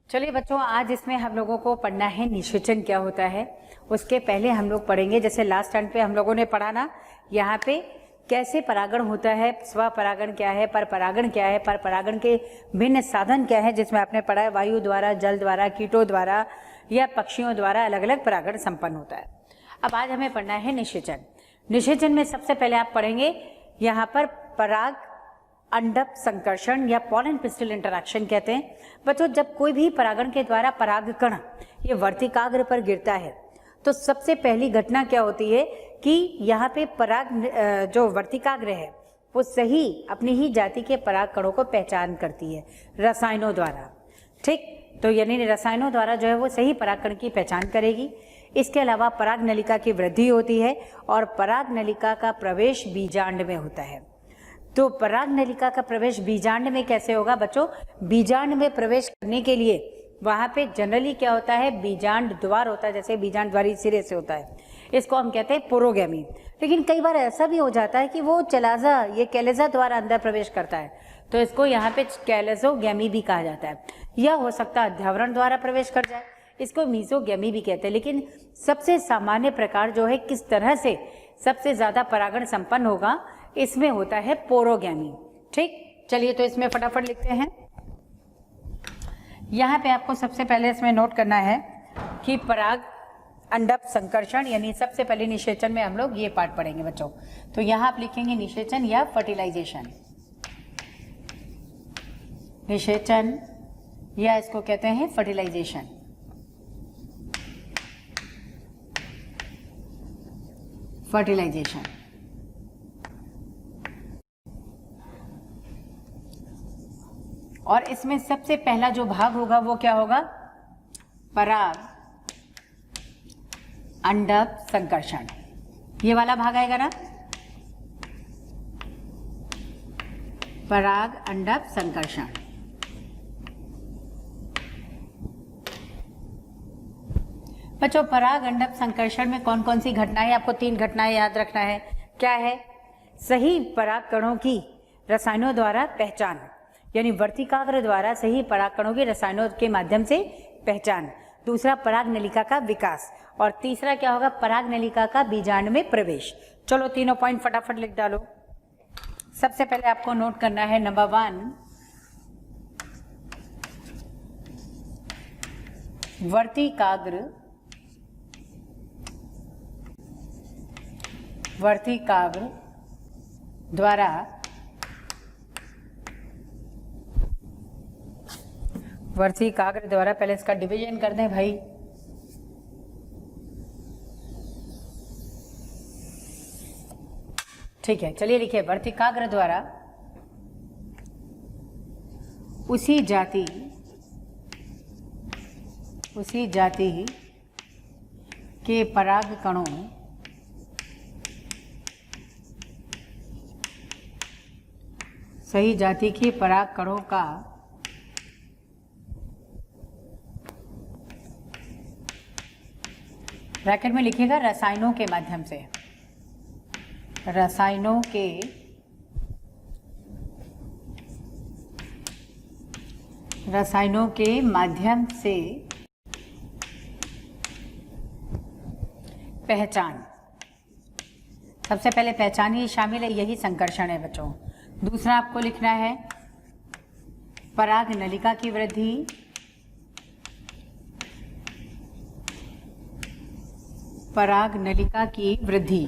चलिए बच्चों, आज इसमें हम लोगों को पढ़ना है निषेचन क्या होता है। उसके पहले हम लोग पढ़ेंगे, जैसे लास्ट टाइम पे हम लोगों ने पढ़ा ना, यहाँ पे कैसे परागण होता है, स्वपरागण क्या है, पर परागण क्या है, पर परागण के भिन्न साधन क्या है, जिसमें आपने पढ़ा है वायु द्वारा, जल द्वारा, कीटों द्वारा या पक्षियों द्वारा अलग अलग परागण संपन्न होता है। अब आज हमें पढ़ना है निषेचन। निषेचन में सबसे पहले आप पढ़ेंगे यहाँ पर पराग अंडक संकर्षण या पॉलन पिस्टल इंटरैक्शन कहते हैं। बच्चों, जब कोई भी परागण के द्वारा परागकण ये वर्तिकाग्र पर गिरता है तो सबसे पहली घटना क्या होती है कि यहाँ पे पराग जो वर्तिकाग्र है वो सही अपनी ही जाति के पराग कणों को पहचान करती है रसायनों द्वारा। ठीक, तो यानी रसायनों द्वारा जो है वो सही परागकण की पहचान करेगी। इसके अलावा पराग नलिका की वृद्धि होती है और पराग नलिका का प्रवेश बीजांड में होता है। तो पराग नलिका का प्रवेश बीजांड में कैसे होगा बच्चों? बीजांड में प्रवेश करने के लिए वहां पे जनरली क्या होता है, बीजांड द्वार होता है, जैसे बीजांड द्वारी सिरे से होता है, इसको हम कहते हैं पोरोगैमी। लेकिन कई बार ऐसा भी हो जाता है कि वो चलाजा ये कैलेजा द्वारा अंदर प्रवेश करता है, तो इसको यहाँ पे कैलेजोगैमी भी कहा जाता है। या हो सकता है अध्यावरण द्वारा प्रवेश कर जाए, इसको मीजोगैमी भी कहते हैं। लेकिन सबसे सामान्य प्रकार जो है, किस तरह से सबसे ज्यादा परागण संपन्न होगा, इसमें होता है पोरोगैमी। ठीक, चलिए तो इसमें फटाफट लिखते हैं। यहाँ पे आपको सबसे पहले इसमें नोट करना है कि पराग अंडक संकर्षण, यानी सबसे पहले निषेचन में हम लोग ये पार्ट पढ़ेंगे बच्चों। तो यहाँ आप लिखेंगे निषेचन या फर्टिलाइजेशन। निषेचन या इसको कहते हैं फर्टिलाइजेशन। फर्टिलाइजेशन और इसमें सबसे पहला जो भाग होगा वो क्या होगा? पराग अंडक संकर्षण, ये वाला भाग आएगा ना, पराग अंडक संकर्षण। बच्चों, पराग अंडक संकर्षण में कौन कौन सी घटनाएं, आपको 3 घटनाएं याद रखना है। क्या है? सही पराग कणों की रसायनों द्वारा पहचान, यानी वर्तिकाग्र द्वारा सही पराग कणों की रसायनों के माध्यम से पहचान। दूसरा, पराग नलिका का विकास। और तीसरा क्या होगा? पराग नलिका का बीजांड में प्रवेश। चलो तीनों पॉइंट फटाफट लिख डालो। सबसे पहले आपको नोट करना है नंबर 1, वर्तिकाग्र द्वारा वर्तिकाग्र द्वारा, पहले इसका डिवीजन कर दें भाई। ठीक है, चलिए लिखिए, वर्तिकाग्र द्वारा उसी जाति के पराग कणों सही जाति के पराग कणों का ब्रैकेट में लिखिएगा रसायनों के माध्यम से, रसायनों के माध्यम से पहचान। सबसे पहले पहचान ही शामिल है, यही संकर्षण है बच्चों। दूसरा आपको लिखना है पराग नलिका की वृद्धि, पराग नलिका की वृद्धि।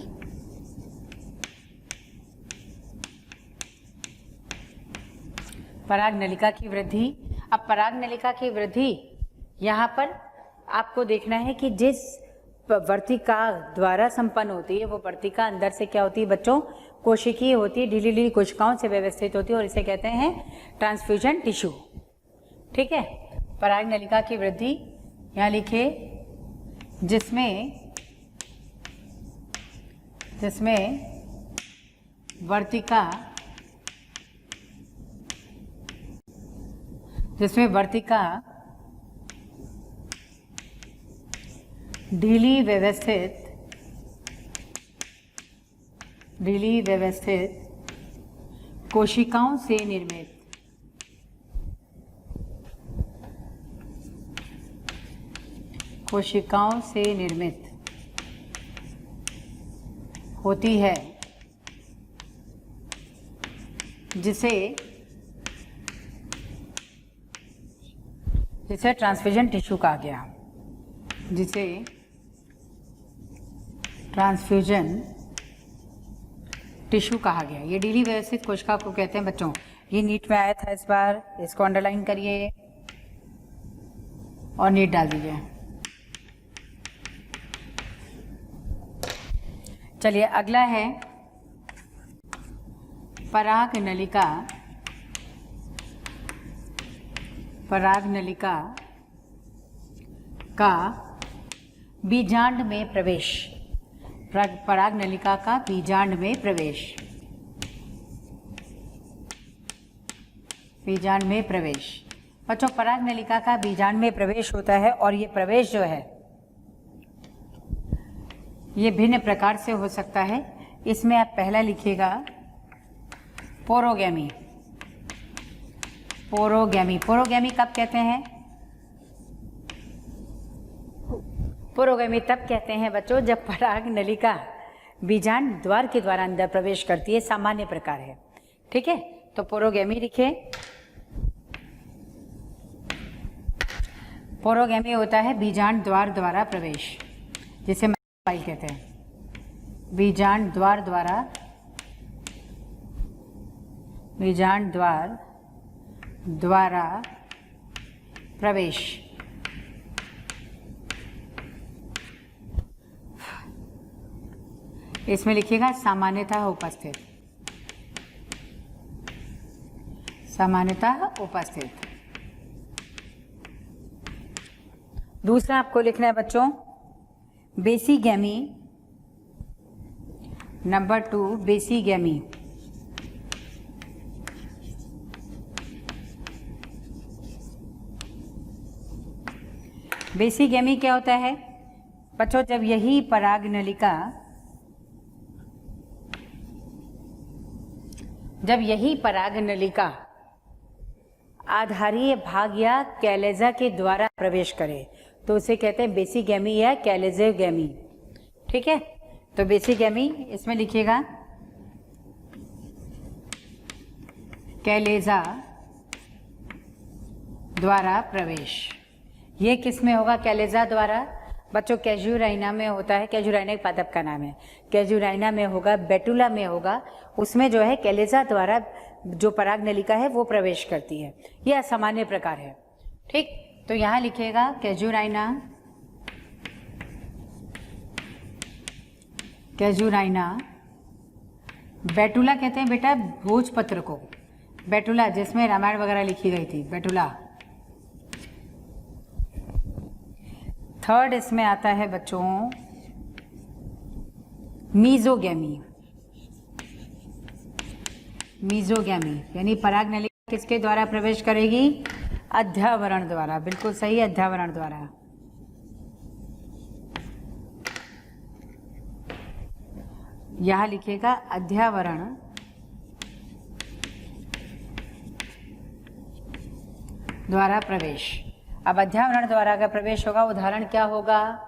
पराग नलिका की वृद्धि। अब पराग नलिका की वृद्धि यहाँ पर आपको देखना है कि जिस वर्तिका द्वारा संपन्न होती है, वो वर्तिका अंदर से क्या होती है बच्चों? कोशिकीय होती है, ढीली ढीली कोशिकाओं से व्यवस्थित होती है और इसे कहते हैं ट्रांसफ्यूजन टिश्यू। ठीक है, पराग नलिका की वृद्धि यहाँ लिखिए, जिसमें वर्तिका ढीली व्यवस्थित ढीली व्यवस्थित कोशिकाओं से निर्मित होती है, जिसे ट्रांसफ्यूजन टिश्यू कहा गया, जिसे ट्रांसफ्यूजन टिश्यू कहा गया। ये ढीली व्यवस्थित कोशिका को कहते हैं बच्चों। ये नीट में आया था इस बार, इसको अंडरलाइन करिए और नीट डाल दीजिए। चलिए अगला है पराग नलिका का बीजांड में प्रवेश। पराग नलिका का बीजांड में प्रवेश। बच्चों पराग नलिका का बीजांड में प्रवेश होता है और ये प्रवेश जो है ये भिन्न प्रकार से हो सकता है। इसमें आप पहला लिखिएगा पोरोगैमी। पोरोगैमी कब कहते हैं? पोरोगैमी तब कहते हैं बच्चों जब पराग नलिका बीजांड द्वार के द्वारा अंदर प्रवेश करती है, सामान्य प्रकार है। ठीक है, तो पोरोगैमी लिखे। पोरोगैमी होता है बीजांड द्वार द्वारा प्रवेश, जिसे फाइल कहते हैं। बीजांड द्वार द्वारा प्रवेश। इसमें लिखिएगा सामान्यतः उपस्थित। दूसरा आपको लिखना है बच्चों बेसीगैमी। नंबर 2 बेसीगैमी। बेसीगैमी क्या होता है बच्चों? जब यही पराग नलिका आधारीय भाग या कैलेजा के द्वारा प्रवेश करे तो उसे कहते हैं बेसीगैमी या कैलेजोगैमी। ठीक है, तो बेसीगैमी इसमें लिखिएगा कैलेजा द्वारा प्रवेश। ये किस में होगा? कैलेजा द्वारा। बच्चों कैजुराइना में होता है, कैजुराइना एक पादप का नाम है। कैजुराइना में होगा, बेटुला में होगा, उसमें जो है कैलेजा द्वारा जो पराग नलिका है वो प्रवेश करती है। यह असामान्य प्रकार है। ठीक, तो यहाँ लिखिएगा कैजुराइना। बेटुला कहते हैं बेटा भोजपत्र को, बेटुला जिसमें रामायण वगैरह लिखी गई थी, बेटुला। थर्ड इसमें आता है बच्चों मीजोगैमी। यानी पराग नलिका किसके द्वारा प्रवेश करेगी? अध्यावरण द्वारा। बिल्कुल सही, अध्यावरण द्वारा। यहां लिखिएगा अध्यावरण द्वारा प्रवेश। अब अध्यावरण द्वारा का प्रवेश होगा, उदाहरण क्या होगा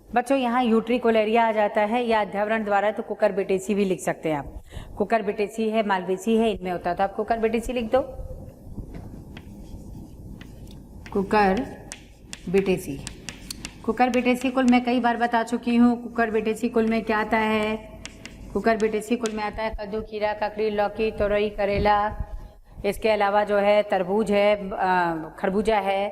बच्चों? यहाँ यूट्रिकोलेरिया आ जाता है या अध्यावरण द्वारा, तो कुकुरबिटेसी भी लिख सकते हैं आप। कुकुरबिटेसी है, मालवेसी है, इनमें होता है, तो आप कुकुरबिटेसी लिख दो। कुकुरबिटेसी कुल मैं कई बार बता चुकी हूँ। कुकुरबिटेसी कुल में क्या आता है? कुकुरबिटेसी कुल में आता है कद्दू, खीरा, ककड़ी, लौकी, तोरई, करेला, इसके अलावा जो है तरबूज है, खरबूजा है,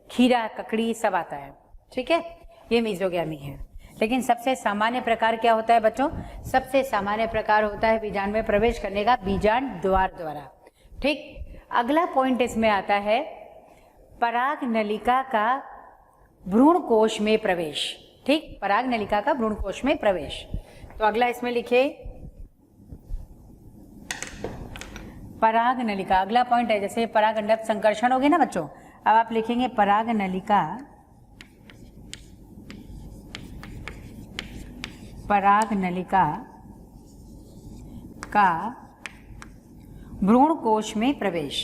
खीरा, ककड़ी सब आता है। ठीक है, ये मीजोगैमी है। लेकिन सबसे सामान्य प्रकार क्या होता है बच्चों? सबसे सामान्य प्रकार होता है बीजांड में प्रवेश करने का बीजांड द्वार द्वारा। ठीक, अगला पॉइंट इसमें आता है पराग नलिका का भ्रूण कोश में प्रवेश। ठीक, पराग नलिका का भ्रूण कोश में प्रवेश। तो अगला इसमें लिखे पराग नलिका। अगला पॉइंट है जैसे पराग अंडक संकर्षण हो गया ना बच्चों, अब आप लिखेंगे पराग नलिका का भ्रूण कोश में प्रवेश।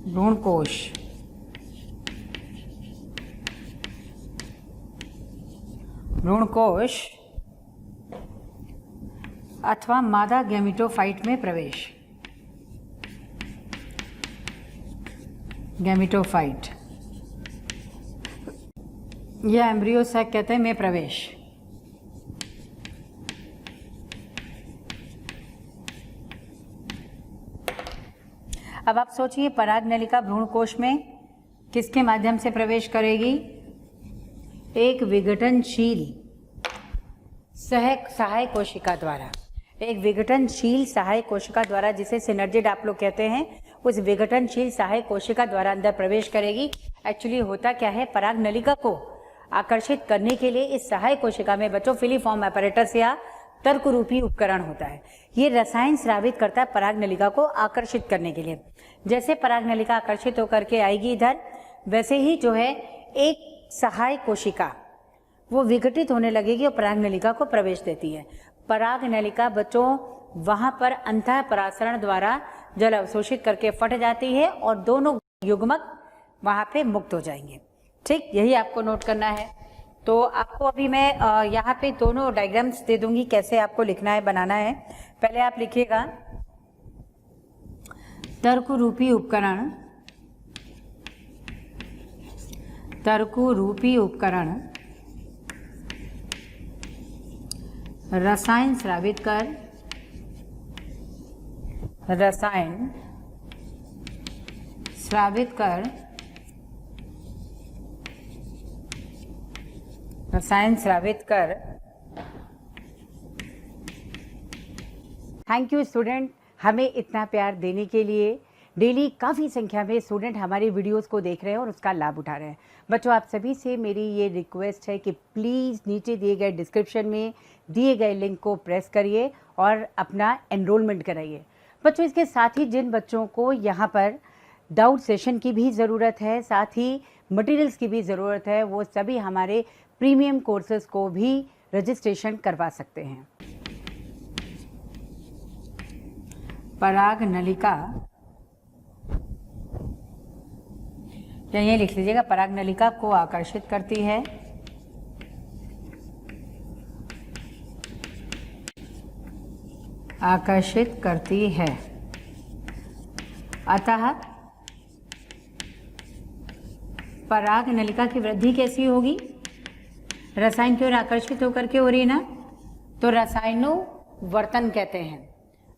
भ्रूण कोश अथवा मादा गैमेटोफाइट में प्रवेश। गैमेटोफाइट या एम्ब्रियो सैक कहते हैं में प्रवेश। अब आप सोचिए पराग नलिका भ्रूण कोश में किसके माध्यम से प्रवेश करेगी? एक विघटनशील सहायक कोशिका द्वारा। एक विघटनशील सहायक कोशिका द्वारा, जिसे सिनर्जिड आप लोग कहते हैं, उस विघटनशील सहायक कोशिका द्वारा अंदर प्रवेश करेगी। एक्चुअली होता क्या है, पराग नलिका को आकर्षित करने के लिए इस सहायक कोशिका में बच्चों फिलीफॉर्म apparatus या तर्क रूपी उपकरण होता है। ये रसायन स्रावित करता है पराग नलिका को आकर्षित करने के लिए। जैसे पराग नलिका आकर्षित होकर के आएगी इधर, वैसे ही जो है एक सहायक कोशिका वो विघटित होने लगेगी और पराग नलिका को प्रवेश देती है। पराग नलिका बच्चों वहां पर अंतः परासरण द्वारा जल अवशोषित करके फट जाती है और दोनों युग्मक वहां पे मुक्त हो जाएंगे। ठीक, यही आपको नोट करना है। तो आपको अभी मैं यहाँ पे दोनों डायग्राम्स दे दूंगी, कैसे आपको लिखना है, बनाना है। पहले आप लिखिएगा तर्क रूपी उपकरण। तर्क रूपी उपकरण रसायन स्रावित कर थैंक यू स्टूडेंट, हमें इतना प्यार देने के लिए। डेली काफ़ी संख्या में स्टूडेंट हमारी वीडियोस को देख रहे हैं और उसका लाभ उठा रहे हैं। बच्चों, आप सभी से मेरी ये रिक्वेस्ट है कि प्लीज़ नीचे दिए गए डिस्क्रिप्शन में दिए गए लिंक को प्रेस करिए और अपना एनरोलमेंट कराइए। बच्चों, इसके साथ ही जिन बच्चों को यहाँ पर डाउट सेशन की भी ज़रूरत है, साथ ही मटेरियल्स की भी ज़रूरत है, वो सभी हमारे प्रीमियम कोर्सेज़ को भी रजिस्ट्रेशन करवा सकते हैं। पराग नलिका, या ये लिख लीजिएगा, पराग नलिका को आकर्षित करती है अतः पराग नलिका की वृद्धि कैसी होगी? रसायन की ओर आकर्षित होकर के हो रही है ना, तो रसायनोवर्तन कहते हैं।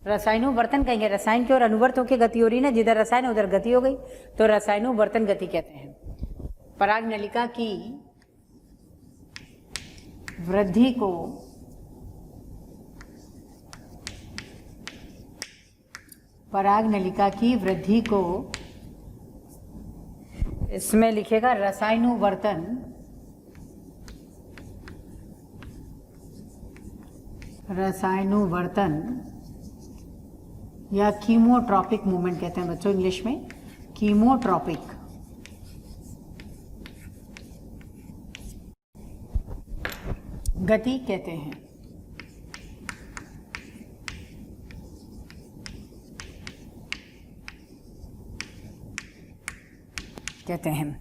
रसायनोवर्तन कहेंगे, रसायन की ओर अनुवर्त होकर गति हो रही है ना, जिधर रसायन उधर गति हो गई, तो रसायनोवर्तन गति कहते हैं। पराग नलिका की वृद्धि को इसमें लिखेगा रसायनोवर्तन या कीमोट्रॉपिक मूवमेंट कहते हैं बच्चों, इंग्लिश में कीमोट्रॉपिक। गति कहते हैं।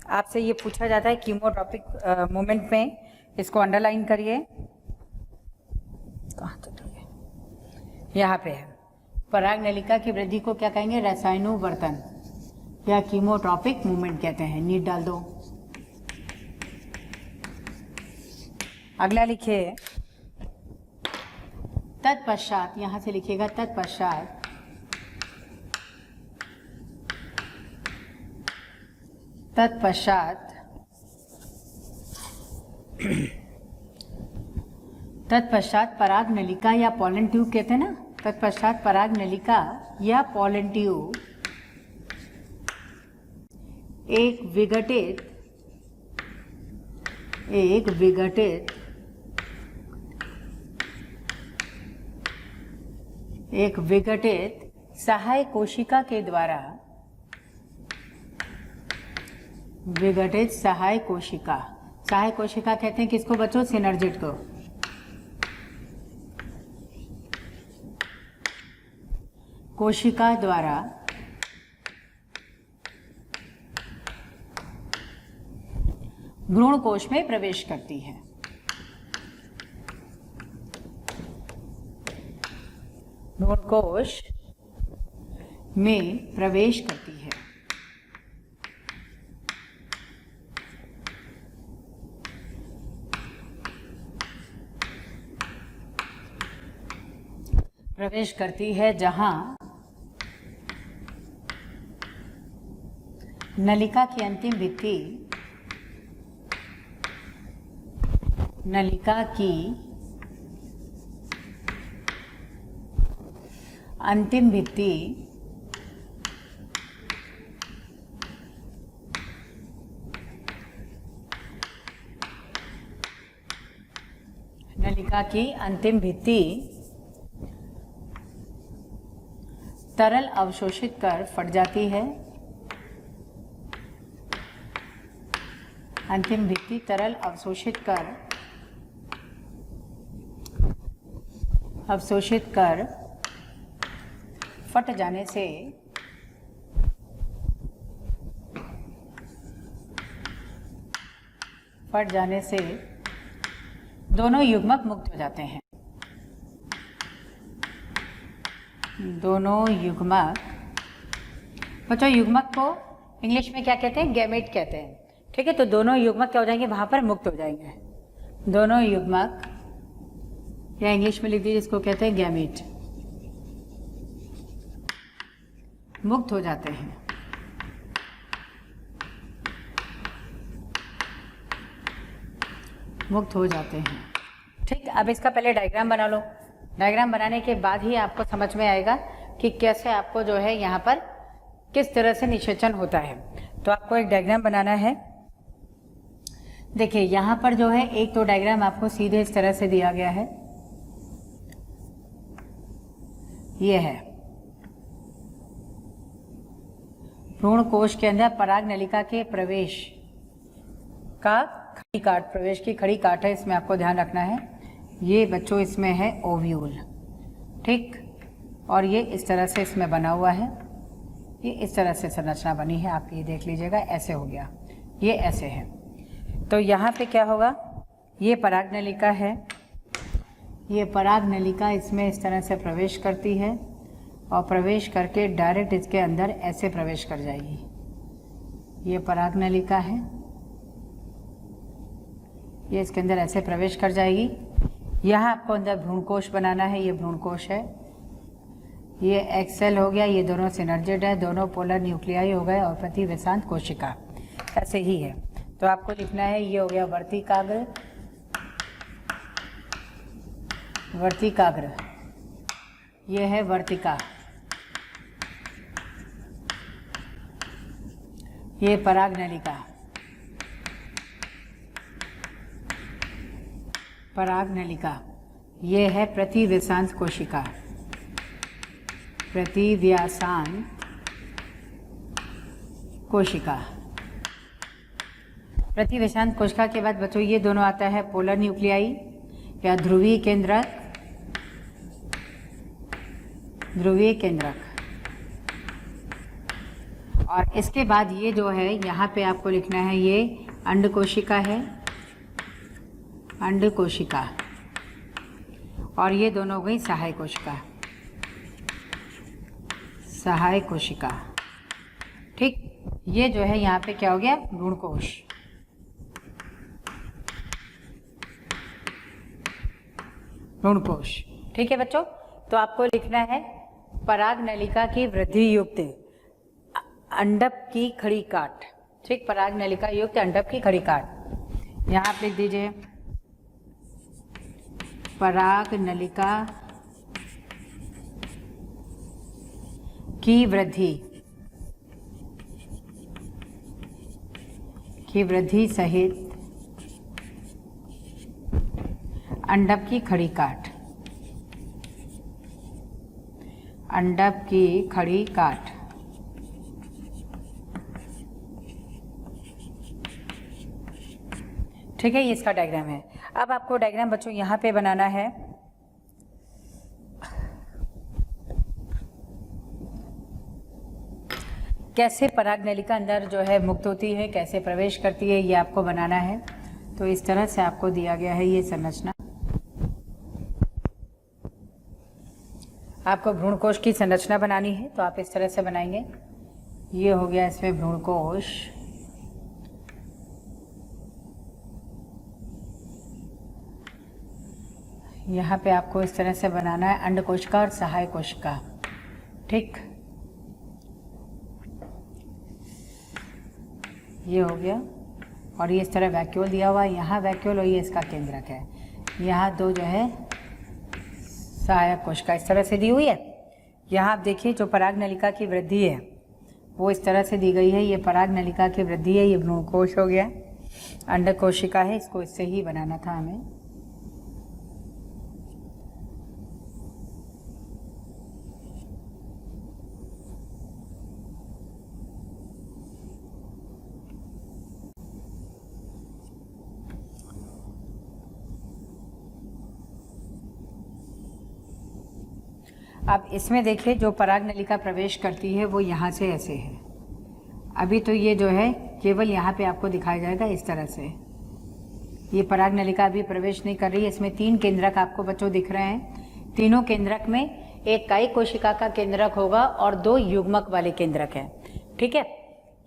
आपसे ये पूछा जाता है कीमोट्रॉपिक मूवमेंट में, इसको अंडरलाइन करिए। कहाँ तक है? यहाँ पे है। पराग नलिका की वृद्धि को क्या कहेंगे? रसायनोवर्तन या कीमोट्रॉपिक मूवमेंट कहते हैं। नीट डाल दो। अगला लिखिए तत्पश्चात, यहां से लिखिएगा तत्पश्चात पराग नलिका या पॉलन ट्यूब कहते हैं ना, तत्पश्चात पराग नलिका या पॉलन ट्यूब एक विघटित सहायक कोशिका के द्वारा सहायक कोशिका कहते हैं किसको बच्चों? सिनर्जिड को। कोशिका द्वारा भ्रूण कोश में प्रवेश करती है। भ्रूण कोश में प्रवेश करती है। प्रवेश करती है जहां नलिका की अंतिम भित्ति नलिका की अंतिम भित्ति नलिका की अंतिम भित्ति तरल अवशोषित कर फट जाती है। अंतिम भित्ति तरल अवशोषित कर फट जाने से दोनों युग्मक मुक्त हो जाते हैं। दोनों युग्मक, बच्चों युग्मक को इंग्लिश में क्या कहते हैं? गैमेट कहते हैं। ठीक है, तो दोनों युग्मक क्या हो जाएंगे? वहां पर मुक्त हो जाएंगे। दोनों युग्मक, या इंग्लिश में लिख दीजिए, इसको कहते हैं गैमेट, मुक्त हो जाते हैं। मुक्त हो जाते हैं। ठीक, अब इसका पहले डायग्राम बना लो। डायग्राम बनाने के बाद ही आपको समझ में आएगा कि कैसे आपको जो है यहाँ पर किस तरह से निषेचन होता है। तो आपको एक डायग्राम बनाना है। देखिए यहाँ पर जो है एक तो डायग्राम आपको सीधे इस तरह से दिया गया है, ये है भ्रूण कोश के अंदर पराग नलिका के प्रवेश का खड़ी काट, प्रवेश की खड़ी काट है, इसमें आपको ध्यान रखना है। ये बच्चों इसमें है ओव्यूल, ठीक, और ये इस तरह से इसमें बना हुआ है। ये इस तरह से संरचना बनी है, आप ये देख लीजिएगा, ऐसे हो गया, ये ऐसे है। तो यहाँ पे क्या होगा? ये पराग नलिका है, ये पराग नलिका इसमें इस तरह से प्रवेश करती है और प्रवेश करके डायरेक्ट इसके अंदर ऐसे प्रवेश कर जाएगी। ये पराग नलिका है, ये इसके अंदर ऐसे प्रवेश कर जाएगी। यहाँ आपको अंदर भ्रूणकोश बनाना है, ये भ्रूणकोश है, ये एक्सेल हो गया, ये दोनों सिनर्जिड है, दोनों पोलर न्यूक्लियाई हो गए और प्रतिवेशांत कोशिका ऐसे ही है। तो आपको लिखना है, ये हो गया वर्तिकाग्र, वर्तिकाग्र, ये है वर्तिका, ये पराग नलिका, पराग नलिका, ये है प्रतिव्यासांत कोशिका, प्रतिव्यासांत कोशिका। प्रतिव्यासांत कोशिका के बाद बच्चों ये दोनों आता है पोलर न्यूक्लियाई या ध्रुवीय केंद्रक, ध्रुवीय केंद्रक। और इसके बाद ये जो है यहाँ पे आपको लिखना है, ये अंड कोशिका है, अंड कोशिका, और ये दोनों हो गई सहायक कोशिका, सहायक कोशिका। ठीक, ये जो है यहाँ पे क्या हो गया? भ्रूणकोश। भ्रूणकोश, ठीक है बच्चों। तो आपको लिखना है पराग नलिका की वृद्धि युक्त अंडप की खड़ी काट। ठीक, पराग नलिका युक्त अंडप की खड़ी काट। यहाँ आप लिख दीजिए पराग नलिका की वृद्धि सहित अंडप की खड़ी काट, अंडप की खड़ी काट। ठीक है, ये इसका डायग्राम है। अब आपको डायग्राम बच्चों यहाँ पे बनाना है। कैसे पराग नलिका अंदर जो है मुक्त होती है, कैसे प्रवेश करती है, ये आपको बनाना है। तो इस तरह से आपको दिया गया है ये संरचना। आपको भ्रूणकोश की संरचना बनानी है तो आप इस तरह से बनाएंगे। ये हो गया इसमें भ्रूणकोश। यहाँ पे आपको इस तरह से बनाना है अंडकोश का और सहायक कोश का। ठीक, ये हो गया। और ये इस तरह वैक्यूल दिया हुआ है, यहाँ वैक्यूल और ये इसका केंद्रक है। यहाँ दो जो है सहायक कोश का इस तरह से दी हुई है। यहाँ आप देखिए जो पराग नलिका की वृद्धि है वो इस तरह से दी गई है। ये पराग नलिका की वृद्धि है, ये भ्रूणकोश हो गया, अंडक कोशिका है, इसको इससे ही बनाना था हमें। अब इसमें देखिए जो पराग नलिका प्रवेश करती है वो यहाँ से ऐसे है। अभी तो ये जो है केवल यहाँ पे आपको दिखाया जाएगा इस तरह से। ये पराग नलिका अभी प्रवेश नहीं कर रही है। इसमें 3 केंद्रक आपको बच्चों दिख रहे हैं। तीनों केंद्रक में एक कायिक कोशिका का केंद्रक होगा और 2 युग्मक वाले केंद्रक हैं। ठीक है,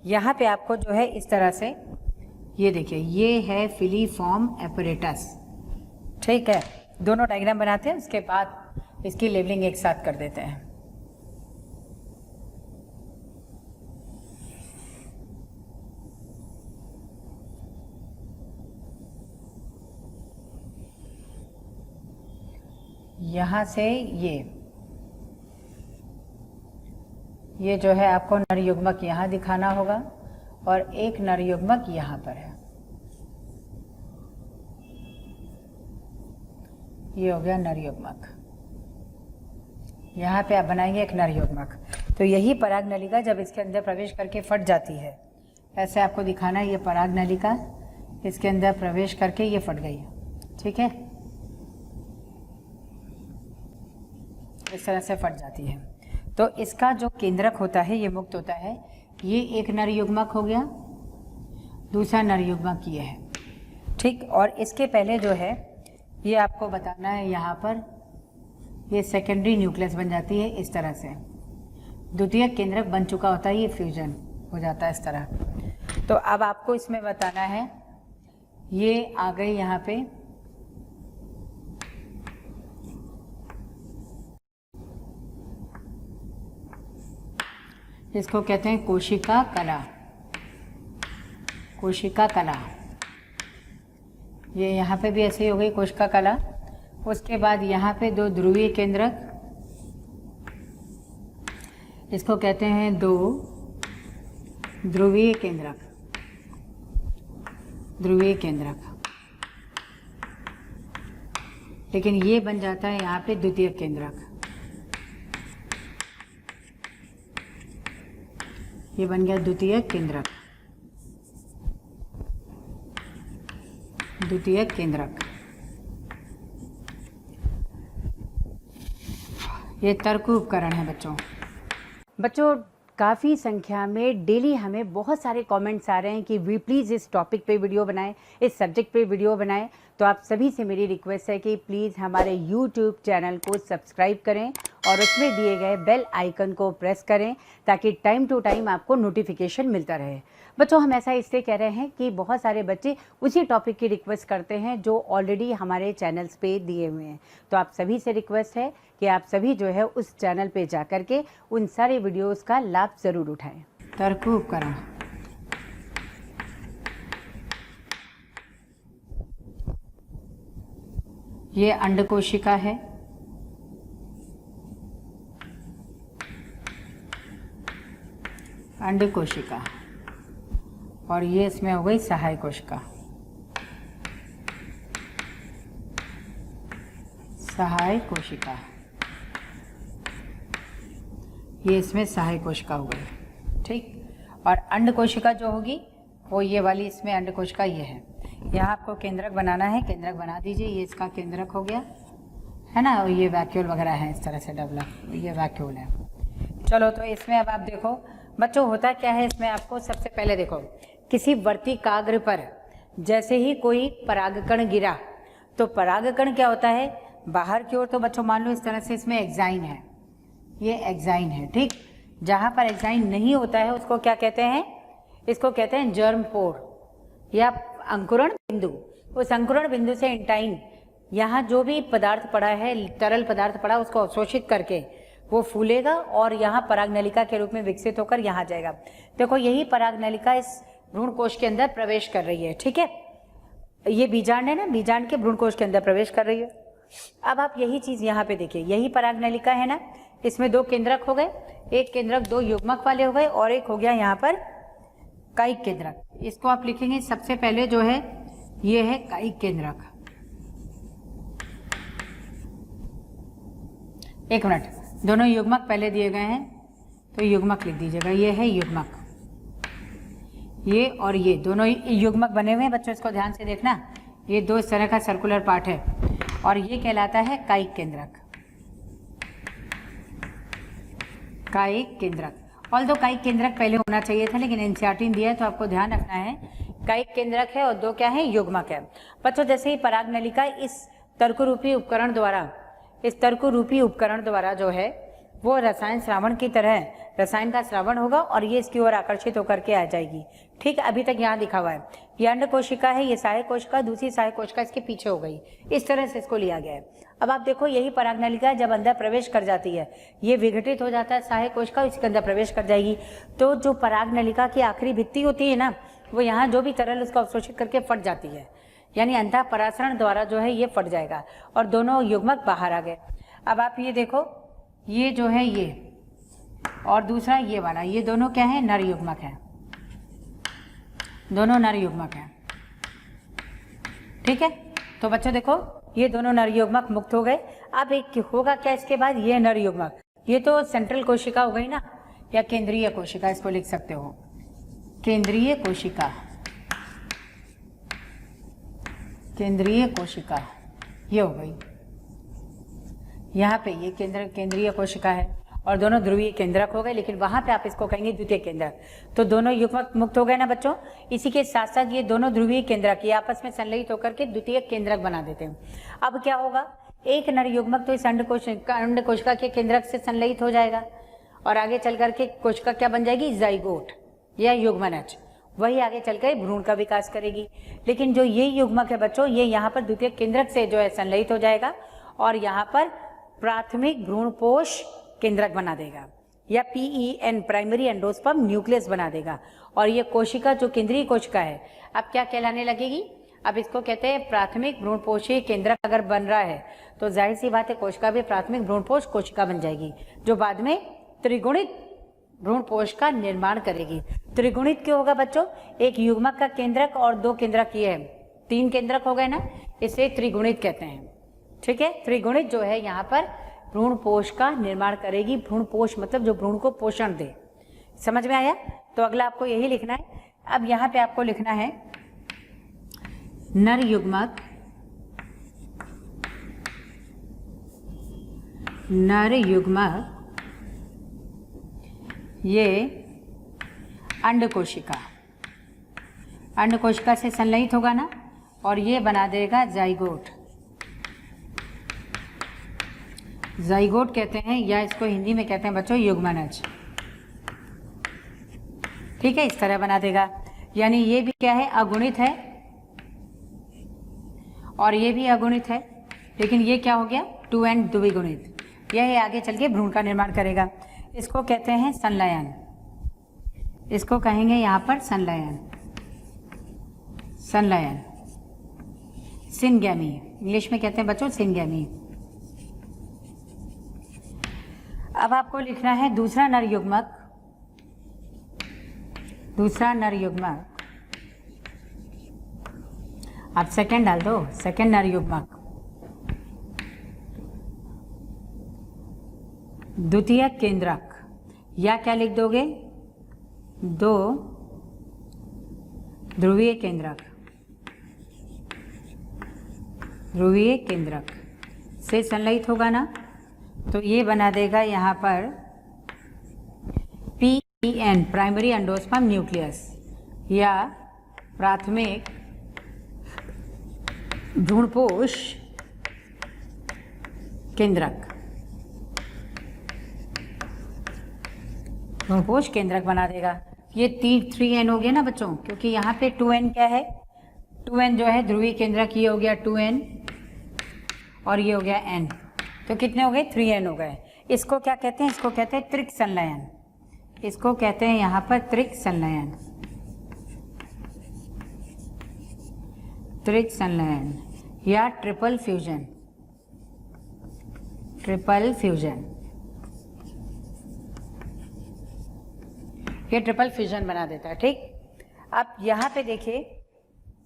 यहाँ पे आपको जो है इस तरह से ये देखिए, ये है फिलीफॉर्म एपरेटस। ठीक है, दोनों डायग्राम बनाते हैं, उसके बाद इसकी लेबलिंग एक साथ कर देते हैं। यहाँ से ये जो है आपको नर युग्मक यहाँ दिखाना होगा और एक नर युग्मक यहाँ पर है। ये हो गया नर युग्मक। यहाँ पे आप बनाएंगे एक नर युग्मक। तो यही पराग नलिका जब इसके अंदर प्रवेश करके फट जाती है, ऐसे आपको दिखाना है। ये पराग नलिका इसके अंदर प्रवेश करके ये फट गई। ठीक है, इस तरह से फट जाती है। तो इसका जो केंद्रक होता है ये मुक्त होता है। ये एक नर युग्मक हो गया, दूसरा नर युग्मक ये है। ठीक, और इसके पहले जो है ये आपको बताना है, यहाँ पर ये सेकेंडरी न्यूक्लियस बन जाती है इस तरह से। द्वितीय केंद्रक बन चुका होता है, ये फ्यूजन हो जाता है इस तरह। तो अब आपको इसमें बताना है, ये आ गई यहाँ पे इसको कहते हैं कोशिका कला। कोशिका कला ये यहाँ पे भी ऐसे ही हो गई कोशिका कला। उसके बाद यहाँ पे 2 ध्रुवीय केंद्रक, इसको कहते हैं 2 ध्रुवीय केंद्रक। ध्रुवीय केंद्रक, लेकिन ये बन जाता है यहाँ पे द्वितीय केंद्रक। ये बन गया द्वितीय केंद्रक। द्वितीय केंद्रक ये तर्क उपकरण है बच्चों। काफ़ी संख्या में डेली हमें बहुत सारे कमेंट्स आ रहे हैं कि वी प्लीज़ इस टॉपिक पे वीडियो बनाएं, इस सब्जेक्ट पे वीडियो बनाएं। तो आप सभी से मेरी रिक्वेस्ट है कि प्लीज़ हमारे यूट्यूब चैनल को सब्सक्राइब करें और उसमें दिए गए बेल आइकन को प्रेस करें ताकि टाइम टू टाइम आपको नोटिफिकेशन मिलता रहे। बच्चों, हम ऐसा इसलिए कह रहे हैं कि बहुत सारे बच्चे उसी टॉपिक की रिक्वेस्ट करते हैं जो ऑलरेडी हमारे चैनल्स पे दिए हुए हैं। तो आप सभी से रिक्वेस्ट है कि आप सभी जो है उस चैनल पे जा कर के उन सारे वीडियोस का लाभ ज़रूर उठाएं। तर्क उपकरण ये अंडकोशिका है। अंडकोशिका और ये इसमें हो गई सहायक कोशिका। सहायक कोशिका ये इसमें सहायक कोशिका हो गई। ठीक, और अंड कोशिका जो होगी वो ये वाली, इसमें अंड कोशिका ये है। यहाँ आपको केंद्रक बनाना है, केंद्रक बना दीजिए। ये इसका केंद्रक हो गया है ना, और ये वैक्यूल वगैरह है इस तरह से डेवलप, ये वैक्यूल है। चलो, तो इसमें अब आप देखो बच्चों होता क्या है इसमें, आपको सबसे पहले देखो, किसी वर्तिकाग्र पर जैसे ही कोई परागकण गिरा तो परागकण क्या होता है बाहर की ओर। तो बच्चों मान लो इस तरह से इसमें एक्साइन है, ये एक्साइन है, ठीक। जहाँ पर एक्साइन नहीं होता है उसको क्या कहते हैं, इसको कहते हैं जर्म पोर या अंकुरण बिंदु। उस अंकुरण बिंदु से इंटाइन, यहाँ जो भी पदार्थ पड़ा है, तरल पदार्थ पड़ा, उसको अवशोषित करके वो फूलेगा और यहाँ परागनलिका के रूप में विकसित होकर यहाँ जाएगा। देखो यही परागनलिका इस भ्रूणकोश के अंदर प्रवेश कर रही है, ठीक है। ये बीजांड है ना, बीजांड के भ्रूणकोश के अंदर प्रवेश कर रही है। अब आप यही चीज यहाँ पे देखिए, यही परागनलिका है ना, इसमें 2 केंद्रक हो गए, एक केंद्रक 2 युग्मक वाले हो गए और एक हो गया यहाँ पर कायिक केंद्रक। इसको आप लिखेंगे सबसे पहले जो है ये है कायिक केंद्रक। एक मिनट, दोनों युग्मक पहले दिए गए हैं तो युग्मक लिख दीजिएगा, ये है युग्मक, ये और ये दोनों युग्मक बने हुए हैं बच्चों, इसको ध्यान से देखना। ये 2 इस तरह का सर्कुलर पार्ट है और ये कहलाता है कायिक केंद्रक, कायिक केंद्रक। ऑल दो कायिक केंद्रक पहले होना चाहिए था लेकिन एनसीईआरटी ने दिया है तो आपको ध्यान रखना है, कायिक केंद्रक है और 2 क्या है, युग्मक है। बच्चों जैसे ही परागनलिका इस तर्करूपी उपकरण द्वारा, इस तर्करूपी उपकरण द्वारा जो है वो रसायन श्रावण की तरह रसायन का श्रावण होगा और ये इसकी ओर आकर्षित होकर के आ जाएगी, ठीक। अभी तक यहाँ दिखा हुआ है, ये अंड कोशिका है, ये सहायक कोशिका, दूसरी सहायक कोशिका इसके पीछे हो गई, इस तरह से इसको लिया गया है। अब आप देखो यही परागनलिका जब अंदर प्रवेश कर जाती है, ये विघटित हो जाता है सहायक कोशिका, इसके अंदर प्रवेश कर जाएगी। तो जो परागनलिका की आखिरी भित्ति होती है ना, वो यहाँ जो भी तरल उसको अवशोषित करके फट जाती है, यानी अंतः परासरण द्वारा जो है ये फट जाएगा और दोनों युग्मक बाहर आ गए। अब आप ये देखो, ये जो है ये और दूसरा ये वाला, ये दोनों क्या है, नर युग्मक है, दोनों नर युग्मक है, ठीक है। तो बच्चों देखो ये दोनों नर युग्मक मुक्त हो गए। अब एक होगा क्या इसके बाद, ये नर युग्मक, ये तो सेंट्रल कोशिका हो गई ना, या केंद्रीय कोशिका इसको लिख सकते हो, केंद्रीय कोशिका, केंद्रीय कोशिका ये हो गई। यहाँ पे ये केंद्रीय कोशिका है और दोनों ध्रुवीय केंद्रक हो गए, लेकिन वहां पे आप इसको कहेंगे द्वितीय केंद्रक। तो दोनों युग्मक मुक्त हो गए ना बच्चों। इसी के साथ साथ ये दोनों ध्रुवीय केंद्रक ये आपस में संलयित होकर के द्वितीय केंद्रक बना देते हैं। अब क्या होगा, एक नर युग्मक तो इस अंड कोशिका के केंद्रक से संलयित हो जाएगा और आगे चल करके कोशिका क्या बन जाएगी, जाइगोट या युग्मनज, वही आगे चलकर भ्रूण का विकास करेगी। लेकिन जो ये युग्मक है बच्चों, ये यहाँ पर द्वितीय केंद्रक से जो है संलयित हो जाएगा और यहाँ पर प्राथमिक भ्रूणपोष केंद्रक बना देगा या PEN प्राइमरी एंडोस्पर्म न्यूक्लियस बना देगा। और ये कोशिका जो केंद्रीय कोशिका है अब क्या कहलाने लगेगी, अब इसको कहते हैं प्राथमिक भ्रूणपोषीय केंद्रक। अगर बन रहा है तो जाहिर सी बात है कोशिका भी प्राथमिक भ्रूणपोष कोशिका बन जाएगी, जो बाद में त्रिगुणित भ्रूणपोष का निर्माण करेगी। त्रिगुणित क्यों होगा बच्चों, एक युग्मक का केंद्रक और 2 केंद्रक, ये है 3 केंद्रक हो गए ना, इसे त्रिगुणित कहते हैं, ठीक है। त्रिगुणित जो है यहाँ पर भ्रूणपोष का निर्माण करेगी। भ्रूणपोष मतलब जो भ्रूण को पोषण दे। समझ में आया? तो अगला आपको यही लिखना है। अब यहाँ पे आपको लिखना है नर युग्मक, नर युग्मक ये अंड कोशिका, अंड कोशिका से संलयित होगा ना और ये बना देगा जाइगोट। जाइगोट कहते हैं या इसको हिंदी में कहते हैं बच्चों युग्मनज, ठीक है। इस तरह बना देगा, यानी ये भी क्या है, अगुणित है और ये भी अगुणित है, लेकिन ये क्या हो गया 2 एंड द्विगुणित। यह आगे चल के भ्रूण का निर्माण करेगा। इसको कहते हैं संलयन, इसको कहेंगे यहाँ पर संलयन, संलयन सिनगैमी, इंग्लिश में कहते हैं बच्चों सिनगैमी। अब आपको लिखना है दूसरा नर युग्मक, दूसरा नर युग्मक, आप सेकंड डाल दो, सेकंड नर युग्मक द्वितीय केंद्रक, या क्या लिख दोगे 2 ध्रुवीय केंद्रक, ध्रुवीय केंद्रक से संलयित होगा ना, तो ये बना देगा यहाँ पर PN प्राइमरी एंडोस्पर्म न्यूक्लियस या प्राथमिक भ्रूणपोष केंद्रक, भ्रूणपोष केंद्रक बना देगा। ये 3N हो गया ना बच्चों, क्योंकि यहाँ पे 2N क्या है, 2N जो है ध्रुवीय केंद्रक, ये हो गया 2N और ये हो गया N, तो कितने हो गए 3N हो गए। इसको क्या कहते हैं, इसको कहते हैं त्रिक संलयन, इसको कहते हैं यहाँ पर त्रिक संलयन, त्रिक संलयन या ट्रिपल फ्यूजन, ट्रिपल फ्यूजन, ये ट्रिपल फ्यूजन बना देता है। ठीक, अब यहाँ पे देखिए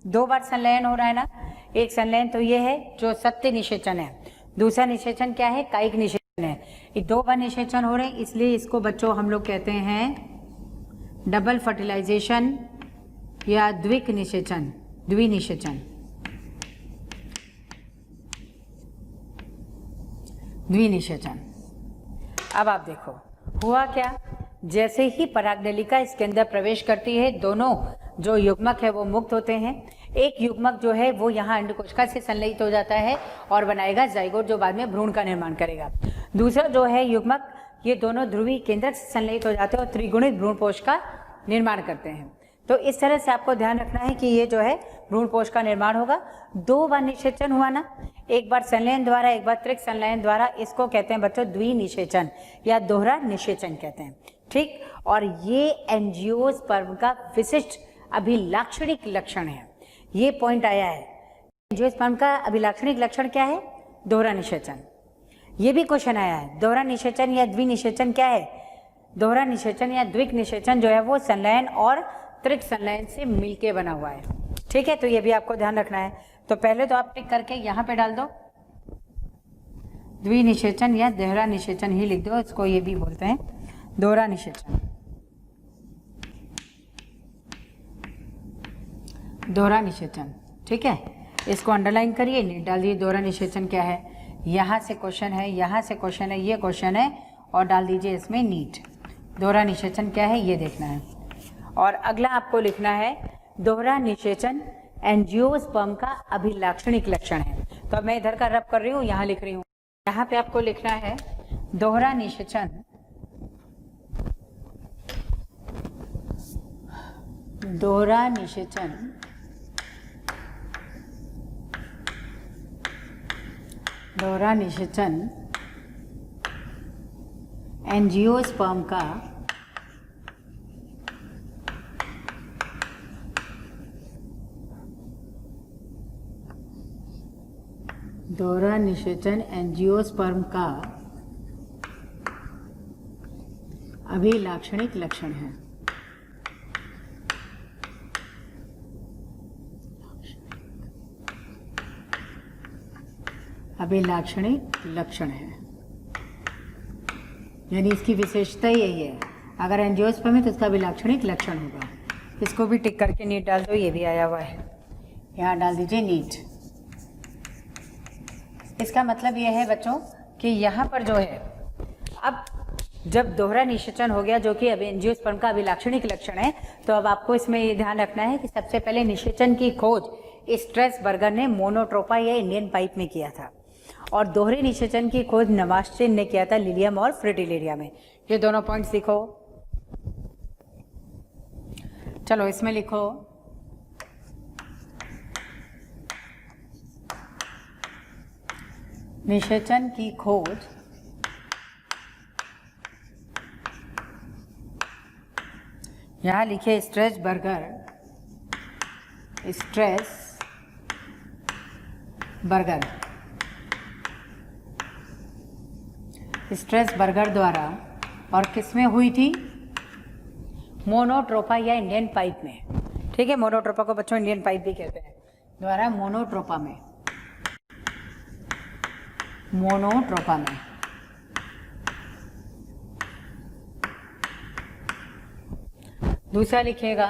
2 बार संलयन हो रहा है ना। एक संलयन तो ये है जो सत्य निषेचन है, दूसरा निषेचन क्या है, कायिक निषेचन है। ये 2 बार निषेचन हो रहे हैं, इसलिए इसको बच्चों हम लोग कहते हैं डबल फर्टिलाइजेशन या द्विक निषेचन, द्विनिषेचन, द्विनिषेचन। अब आप देखो हुआ क्या, जैसे ही परागनलिका इसके अंदर प्रवेश करती है, दोनों जो युग्मक है वो मुक्त होते हैं। एक युग्मक जो है वो यहाँ अंडकोशिका से संलयित हो जाता है और बनाएगा जाइगोट, जो बाद में भ्रूण का निर्माण करेगा। दूसरा जो है युग्मक, ये दोनों ध्रुवीय केंद्रक से संलयित हो जाते हैं और त्रिगुणित भ्रूणपोष का निर्माण करते हैं। तो इस तरह से आपको ध्यान रखना है कि ये जो है भ्रूणपोष का निर्माण होगा। 2 बार निषेचन हुआ ना, एक बार संलयन द्वारा, एक बार त्रिक संलयन द्वारा, इसको कहते हैं बच्चों द्विनिषेचन या दोहरा निषेचन कहते हैं। ठीक, और ये एंजियोस्पर्म का विशिष्ट अभिलाक्षणिक लक्षण है। ये पॉइंट आया है, एंजियोस्पर्म का अभिलाक्षणिक लक्षण क्या है, दोहरा निषेचन। ये भी क्वेश्चन आया है, दोहरा निषेचन या द्विनिषेचन क्या है। दोहरा निषेचन या द्विक निषेचन जो है वो संलयन और त्रिक संलयन से मिलके बना हुआ है। ठीक है, तो ये भी आपको ध्यान रखना है। तो पहले तो आप टिक करके यहाँ पे डाल दो द्विनिषेचन या दोहरा निषेचन ही लिख दो, इसको ये भी बोलते हैं दोहरा निषेचन, दोहरा निषेचन। ठीक है, इसको अंडरलाइन करिए, नीट डाल दिए दोहरा निषेचन क्या है। यहाँ से क्वेश्चन है, यहाँ से क्वेश्चन है, ये क्वेश्चन है, और डाल दीजिए इसमें नीट। दोहरा निषेचन क्या है ये देखना है। और अगला आपको लिखना है दोहरा निषेचन एंजियोस्पर्म का अभिलाक्षणिक लक्षण है। तो अब मैं इधर का रब कर रही हूँ, यहाँ लिख रही हूँ। यहाँ पे आपको लिखना है दोहरा निषेचन, दोहरा निषेचन दोहरा निषेचन एंजियोस्पर्म का दोहरा निषेचन एंजियोस्पर्म का अभिलाक्षणिक लक्षण है। अभिलाक्षणिक लक्षण है, यानी इसकी विशेषता यही है, अगर एंजियोस्पर्म है तो इसका अभिलाक्षणिक लक्षण होगा। इसको भी टिक करके नीट डाल दो, ये भी आया हुआ है, यहाँ डाल दीजिए नीट। इसका मतलब यह है बच्चों कि यहाँ पर जो है, अब जब दोहरा निषेचन हो गया जो कि अब एंजियोस्पर्म का अभिलाक्षणिक लक्षण है, तो अब आपको इसमें ये ध्यान रखना है कि सबसे पहले निषेचन की खोज स्ट्रेसबर्गर ने मोनोट्रोपा या इंडियन पाइप में किया था, और दोहरे निषेचन की खोज नवाश्चिन ने किया था लिलियम और फ्रिटिलेरिया में। ये दोनों पॉइंट्स लिखो। चलो इसमें लिखो निषेचन की खोज यहाँ लिखिए स्ट्रेसबर्गर, स्ट्रेसबर्गर द्वारा, और किसमें हुई थी, मोनोट्रोपा या इंडियन पाइप में। ठीक है, मोनोट्रोपा को बच्चों इंडियन पाइप भी कहते हैं, द्वारा मोनोट्रोपा में, मोनोट्रोपा में। दूसरा लिखिएगा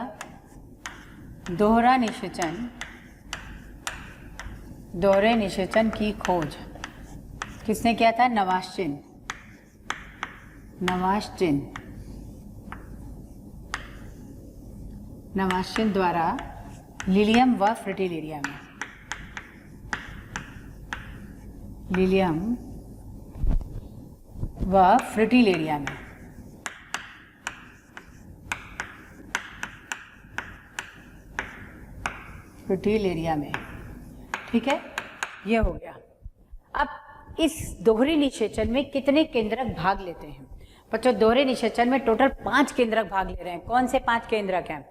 दोहरा निषेचन, दोहरे निषेचन की खोज किसने किया था, नवाश्चिन, नवाश्चन द्वारा लिलियम व फ्रिटिलेरिया में, लिलियम व फ्रिटिलेरिया में। फ्रिटिलेरिया में, ठीक है, ये हो गया। अब इस दोहरे निषेचन में कितने केंद्रक भाग लेते हैं बच्चों? दोहरे निषेचन में टोटल 5 केंद्रक भाग ले रहे हैं। कौन से 5 केंद्रक हैं?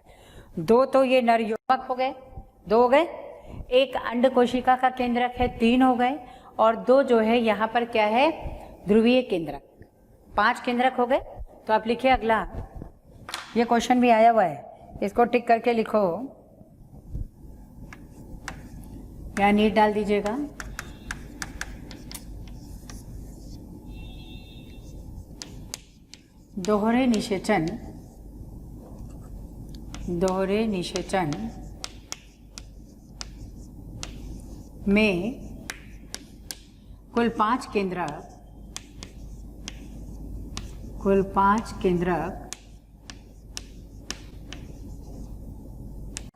2 तो ये नर युग्मक हो गए, 2 हो गए। एक अंड कोशिका का केंद्रक है, 3 हो गए। और 2 जो है यहाँ पर क्या है? ध्रुवीय केंद्रक। 5 केंद्रक हो गए। तो आप लिखिए अगला, ये क्वेश्चन भी आया हुआ है, इसको टिक करके लिखो या नीट डाल दीजिएगा। दोहरे निषेचन, दोहरे निषेचन में कुल 5 केंद्रक, कुल 5 केंद्रक।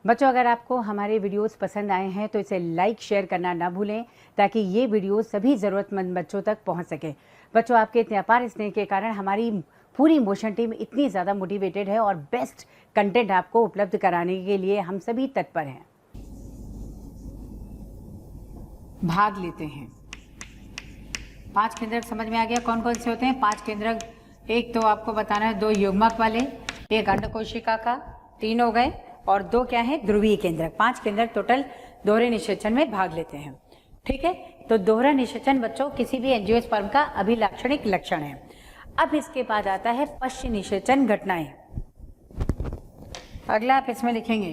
बच्चों अगर आपको हमारे वीडियोस पसंद आए हैं तो इसे लाइक शेयर करना ना भूलें, ताकि ये वीडियो सभी ज़रूरतमंद बच्चों तक पहुंच सके। बच्चों आपके इतने अपार स्नेह के कारण हमारी पूरी मोशन टीम इतनी ज़्यादा मोटिवेटेड है और बेस्ट कंटेंट आपको उपलब्ध कराने के लिए हम सभी तत्पर हैं। भाग लेते हैं। 5 केंद्रक समझ में आ गया कौन कौन से होते हैं? 5 केंद्रक, एक तो आपको बताना है 2 युग्मक वाले, एक अंड कोशिका का, 3 हो गए। और 2 क्या है? ध्रुवीय केंद्रक। 5 केंद्रक टोटल दोहरे निषेचन में भाग लेते हैं, ठीक है। तो दोहरा निषेचन बच्चों किसी भी एंजियोस्पर्म का अभिलाक्षणिक लक्षण है। अब इसके बाद आता है पश्च निषेचन घटनाएं। अगला आप इसमें लिखेंगे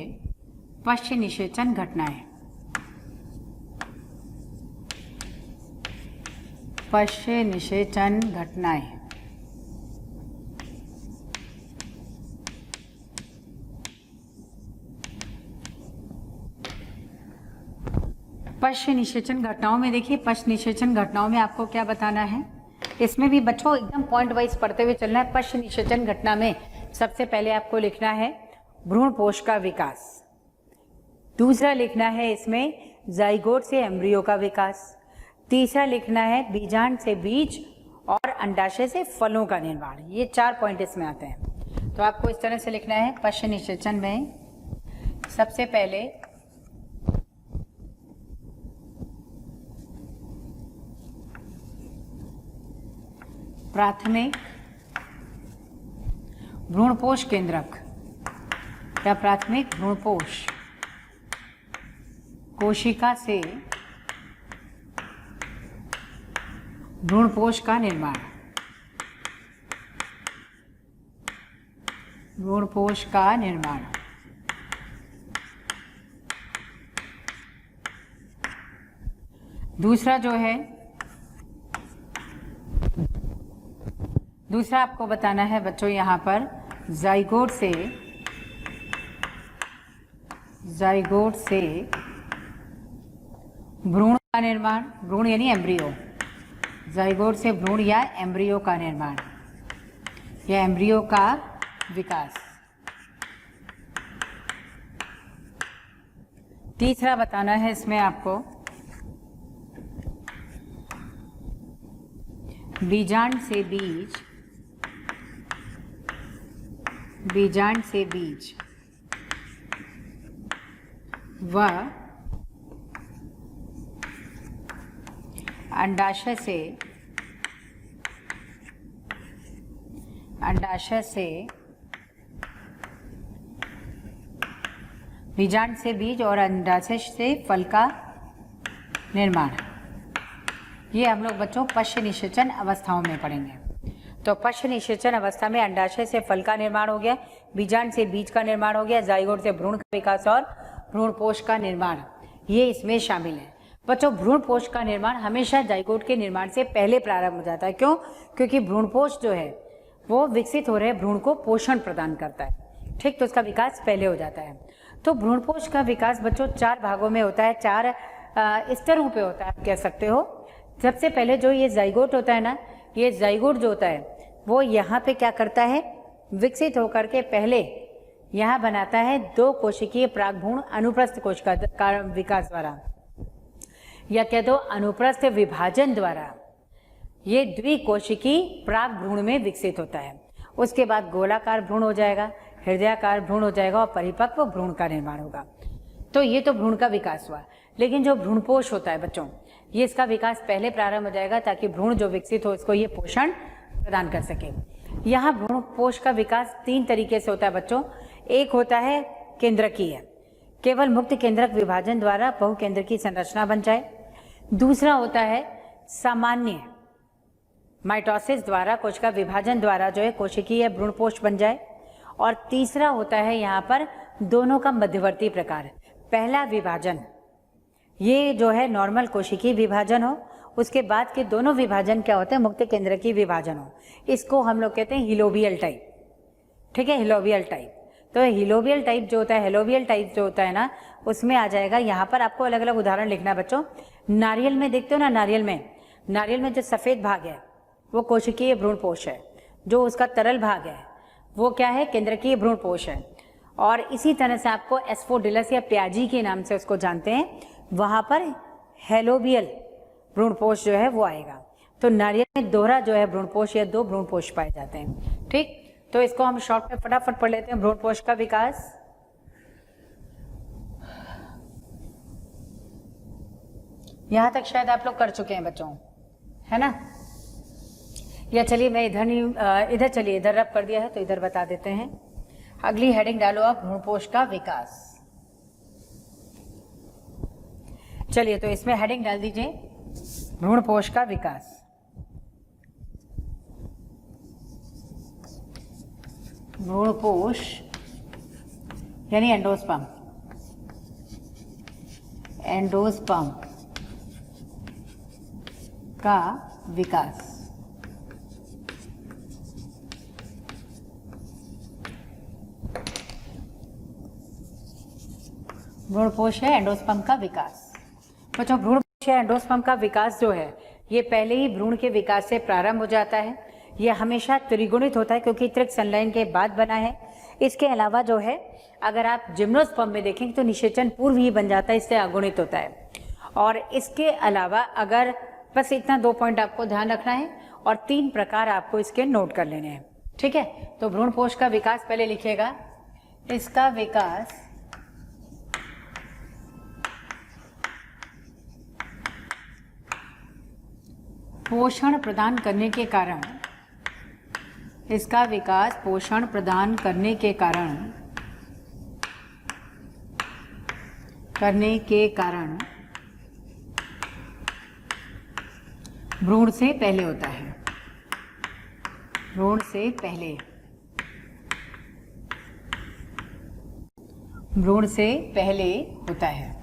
पश्च निषेचन घटनाएं। पश्च निषेचन घटनाएं। पश्च निषेचन घटनाओं में देखिए, पश्च निषेचन घटनाओं में आपको क्या बताना है? इसमें भी बच्चों एकदम पॉइंट वाइज पढ़ते हुए चलना है। पश्च निषेचन घटना में सबसे पहले आपको लिखना है भ्रूणपोष का विकास। दूसरा लिखना है इसमें जाइगोट से एम्ब्रियो का विकास। तीसरा लिखना है बीजांड से बीज और अंडाशय से फलों का निर्माण। ये 4 पॉइंट इसमें आते हैं। तो आपको इस तरह से लिखना है। पश्च निषेचन में सबसे पहले प्राथमिक भ्रूणपोष केंद्रक या प्राथमिक भ्रूणपोष कोशिका से भ्रूणपोष का निर्माण, भ्रूणपोष का निर्माण। दूसरा जो है, दूसरा आपको बताना है बच्चों यहाँ पर जाइगोट से, जाइगोट से भ्रूण का निर्माण। भ्रूण यानी एम्ब्रियो, जाइगोट से भ्रूण या एम्ब्रियो का निर्माण या एम्ब्रियो का विकास। तीसरा बताना है इसमें आपको बीजांड से बीज, बीजांड से बीज व अंडाशय से, अंडाशय से बीजांड से बीज और अंडाशय से फल का निर्माण। ये हम लोग बच्चों पश्च निषेचन अवस्थाओं में पढ़ेंगे। तो पश्च निषेचन अवस्था में अंडाशय से फल का निर्माण हो गया, बीजांड से बीज का निर्माण हो गया, जाइगोट से भ्रूण का विकास और भ्रूणपोष का निर्माण, ये इसमें शामिल है। बच्चों भ्रूणपोष का निर्माण हमेशा जाइगोट के निर्माण से पहले प्रारंभ हो जाता है। क्यों? क्योंकि भ्रूणपोष जो है वो विकसित हो रहे भ्रूण को पोषण प्रदान करता है, ठीक। तो उसका विकास पहले हो जाता है। तो भ्रूणपोष का विकास बच्चों 4 भागों में होता है, 4 स्तरों पे होता है, आप कह सकते हो। सबसे पहले जो ये जाइगोट होता है ना, ये जाइगोट जो होता है वो यहाँ पे क्या करता है, विकसित होकर के पहले यहाँ बनाता है दो कोशिकीय प्रागभ्रूण अनुप्रस्थ कोश का विकास द्वारा, या कह दो अनुप्रस्थ विभाजन द्वारा ये द्विकोशिकी प्रागभ्रूण में विकसित होता है। उसके बाद गोलाकार भ्रूण हो जाएगा, हृदयाकार भ्रूण हो जाएगा और परिपक्व भ्रूण का निर्माण होगा। तो ये तो भ्रूण का विकास हुआ, लेकिन जो भ्रूणपोष होता है बच्चों, ये इसका विकास पहले प्रारंभ हो जाएगा ताकि भ्रूण जो विकसित हो इसको ये पोषण प्रदान कर सके। यहाँ भ्रूणपोष का विकास 3 तरीके से होता है बच्चों। एक होता है केंद्रकीय, केवल मुक्त केंद्रक विभाजन द्वारा बहुकेंद्र की संरचना बन जाए। दूसरा होता है सामान्य माइटोसिस द्वारा, कोशिका विभाजन द्वारा जो है कोशिकीय भ्रूणपोष बन जाए। और तीसरा होता है यहाँ पर दोनों का मध्यवर्ती प्रकार। पहला विभाजन ये जो है नॉर्मल कोशिकीय विभाजन हो, उसके बाद के दोनों विभाजन क्या होते हैं, मुक्त केंद्र की विभाजन हो। इसको हम लोग कहते हैं हिलोबियल टाइप। ठीक है, हिलोबियल टाइप। तो हिलोबियल टाइप जो होता है, हेलोबियल टाइप जो होता है ना, उसमें आ जाएगा। यहाँ पर आपको अलग अलग उदाहरण लिखना बच्चों। नारियल में देखते हो ना, नारियल में जो सफ़ेद भाग है वो कोशिकीय भ्रूणपोष है, जो उसका तरल भाग है वो क्या है, केंद्रकीय भ्रूणपोष है। और इसी तरह से आपको एस्फोडिलस या प्याजी के नाम से उसको जानते हैं, वहाँ पर हेलोबियल भ्रूणपोष जो है वो आएगा। तो नारियल में दोहरा जो है भ्रूणपोष या 2 भ्रूणपोष पाए जाते हैं। ठीक, तो इसको हम शॉर्ट में फटाफट पढ़ लेते हैं। भ्रूणपोष का विकास, यहाँ तक शायद आप लोग कर चुके हैं बच्चों, है ना। या चलिए मैं इधर रब कर दिया है तो इधर बता देते हैं। अगली हेडिंग डालो आप, भ्रूणपोष का विकास। चलिए तो इसमें हेडिंग डाल दीजिए भ्रूणपोष का विकास। भ्रूणपोष यानी एंडोस्पर्म का विकास। भ्रूणपोष है एंडोस्पर्म का विकास। बच्चों भ्रूणपोष या एंडोस्पर्म का विकास जो है ये पहले ही भ्रूण के विकास से प्रारंभ हो जाता है। यह हमेशा त्रिगुणित होता है क्योंकि त्रिक संलयन के बाद बना है। इसके अलावा जो है अगर आप जिम्नोस्पर्म में देखेंगे तो निषेचन पूर्व ही बन जाता है, इससे अगुणित होता है। और इसके अलावा अगर बस इतना 2 पॉइंट आपको ध्यान रखना है और 3 प्रकार आपको इसके नोट कर लेने हैं। ठीक है, तो भ्रूणपोष का विकास पहले लिखिएगा। इसका विकास पोषण प्रदान करने के कारण, इसका विकास पोषण प्रदान करने के कारण भ्रूण से पहले होता है। भ्रूण से पहले होता है।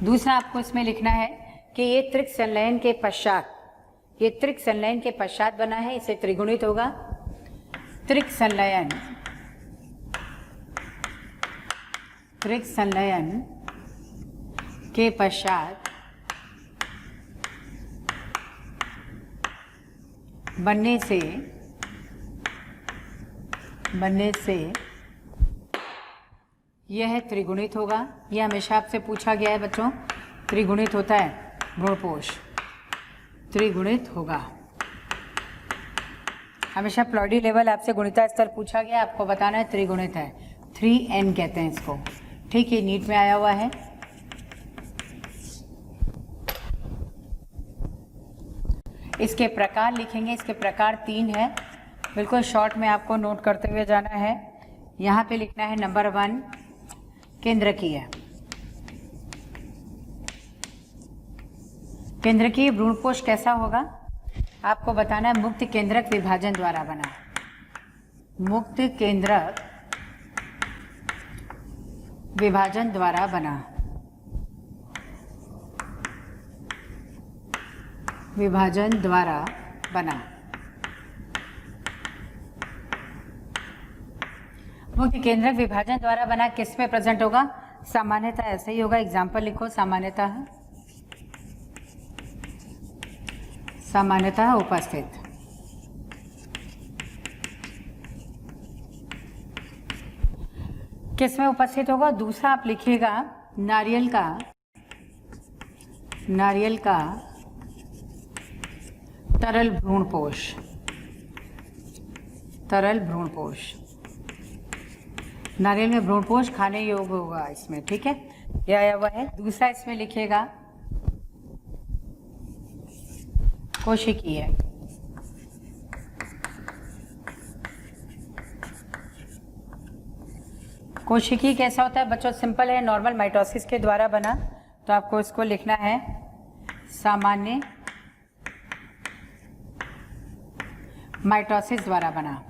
दूसरा आपको इसमें लिखना है कि ये त्रिक संलयन के पश्चात बना है, इसे त्रिगुणित होगा। त्रिक संलयन के पश्चात बनने से यह त्रिगुणित होगा। यह हमेशा आपसे पूछा गया है बच्चों, त्रिगुणित होता है भ्रूणपोष, त्रिगुणित होगा। हमेशा प्लॉडी लेवल आपसे गुणिता स्तर पूछा गया, आपको बताना है त्रिगुणित है। 3n कहते हैं इसको। ठीक है, नीट में आया हुआ है। इसके प्रकार लिखेंगे, इसके प्रकार 3 है। बिल्कुल शॉर्ट में आपको नोट करते हुए जाना है। यहाँ पे लिखना है नंबर 1 केंद्रकीय। केंद्रकीय भ्रूणपोष कैसा होगा आपको बताना है। मुक्त केंद्रक विभाजन द्वारा बना। मुक्त केंद्रक विभाजन द्वारा बना। विभाजन द्वारा बना। मुक्त केंद्रक विभाजन द्वारा बना किस में प्रेजेंट होगा? सामान्यतः ऐसे ही होगा। एग्जाम्पल लिखो। सामान्यतः उपस्थित। किस में उपस्थित होगा? दूसरा आप लिखिएगा नारियल का तरल भ्रूणपोष, नारियल में भ्रूणपोष खाने योग्य होगा इसमें, ठीक है, यह आया हुआ है। दूसरा इसमें लिखिएगा कोशिकीय, कोशिकीय कैसा होता है बच्चों? सिंपल है, नॉर्मल माइटोसिस के द्वारा बना, तो आपको इसको लिखना है सामान्य माइटोसिस द्वारा बना,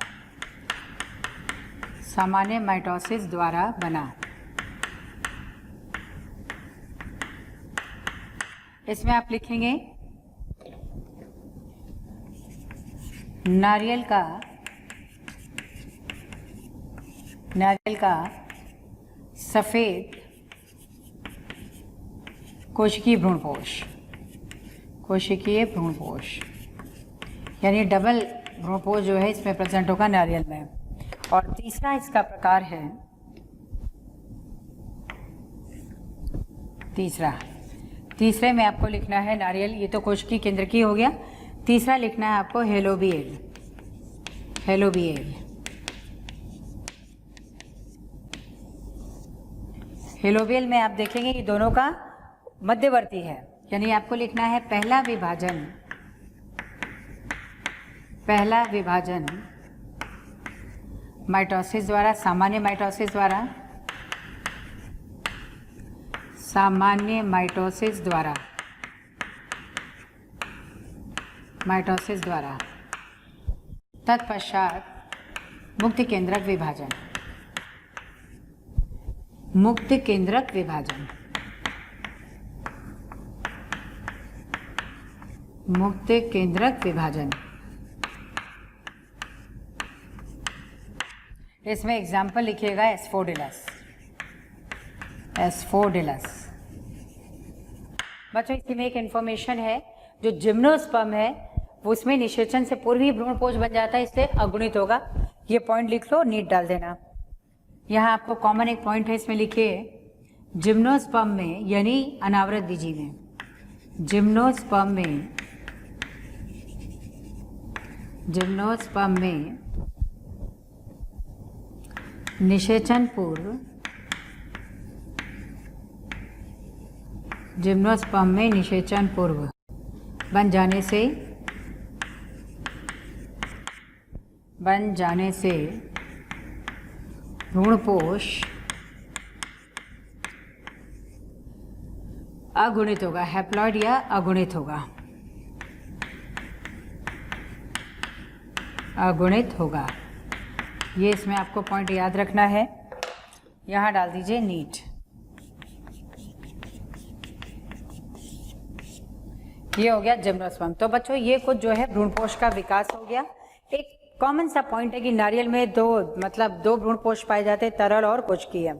सामान्य माइटोसिस द्वारा बना। इसमें आप लिखेंगे नारियल का सफेद कोशिकीय भ्रूणपोष, यानी डबल भ्रूणपोष जो है इसमें प्रेजेंट होगा नारियल में। और तीसरा इसका प्रकार है, तीसरे में आपको लिखना है नारियल, ये तो कोशिकीय केंद्र की हो गया। तीसरा लिखना है आपको हेलोबियल, हेलोबियल में आप देखेंगे कि दोनों का मध्यवर्ती है, यानी आपको लिखना है पहला विभाजन माइटोसिस द्वारा, सामान्य माइटोसिस द्वारा, तत्पश्चात मुक्त केंद्रक विभाजन, इसमें एग्जाम्पल लिखिएगा एस्फोडिलस। बच्चों इसी में एक इन्फॉर्मेशन है, जो जिम्नोस्पर्म है वो उसमें निषेचन से पूर्व ही भ्रूणपोष बन जाता है, इसलिए अगुणित होगा। ये पॉइंट लिख लो, नीट डाल देना। यहाँ आपको कॉमन एक पॉइंट है, इसमें लिखिए जिम्नोस्पर्म में, यानी अनावृत बीजी में, जिम्नोस्पर्म में निषेचन पूर्व बन जाने से भ्रूणपोष अगुणित होगा, हैप्लॉइड या अगुणित होगा। ये इसमें आपको पॉइंट याद रखना है, यहाँ डाल दीजिए नीट। ये हो गया जिम्नोस्पर्म। तो बच्चों ये कुछ जो है भ्रूणपोष का विकास हो गया। एक कॉमन सा पॉइंट है कि नारियल में दो भ्रूणपोष पाए जाते हैं, तरल और कोशिकीय।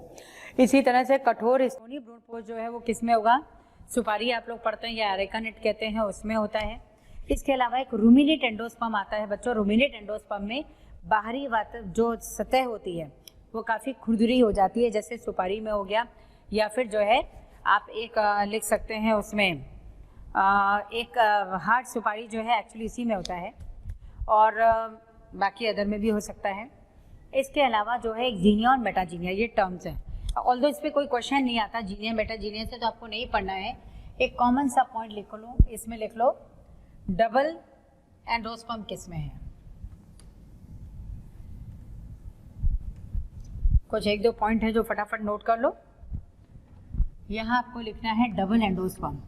इसी तरह से कठोर स्टोनी भ्रूणपोष जो है वो किस में होगा? सुपारी आप लोग पढ़ते हैं या अरेका नट कहते हैं, उसमें होता है। इसके अलावा एक रूमिनेट एंडोस्पर्म आता है बच्चों। रूमिनेट एंडोस्पर्म में बाहरी जो सतह होती है वो काफ़ी खुरदुरी हो जाती है, जैसे सुपारी में हो गया, या फिर जो है आप एक लिख सकते हैं उसमें एक हार्ड सुपारी जो है एक्चुअली इसी में होता है, और बाकी अदर में भी हो सकता है। इसके अलावा जो है एक जीनिया और मेटाजीनिया, ये टर्म्स हैं। ऑल्दो इस पर कोई क्वेश्चन नहीं आता जीनिया मेटाजीनिया से, तो आपको नहीं पढ़ना है। एक कॉमन सा पॉइंट लिख लो, इसमें लिख लो डबल एंडोस्पर्म किस में है। कुछ एक दो पॉइंट है जो फटाफट नोट कर लो। यहाँ आपको लिखना है डबल एंडोस्पर्म,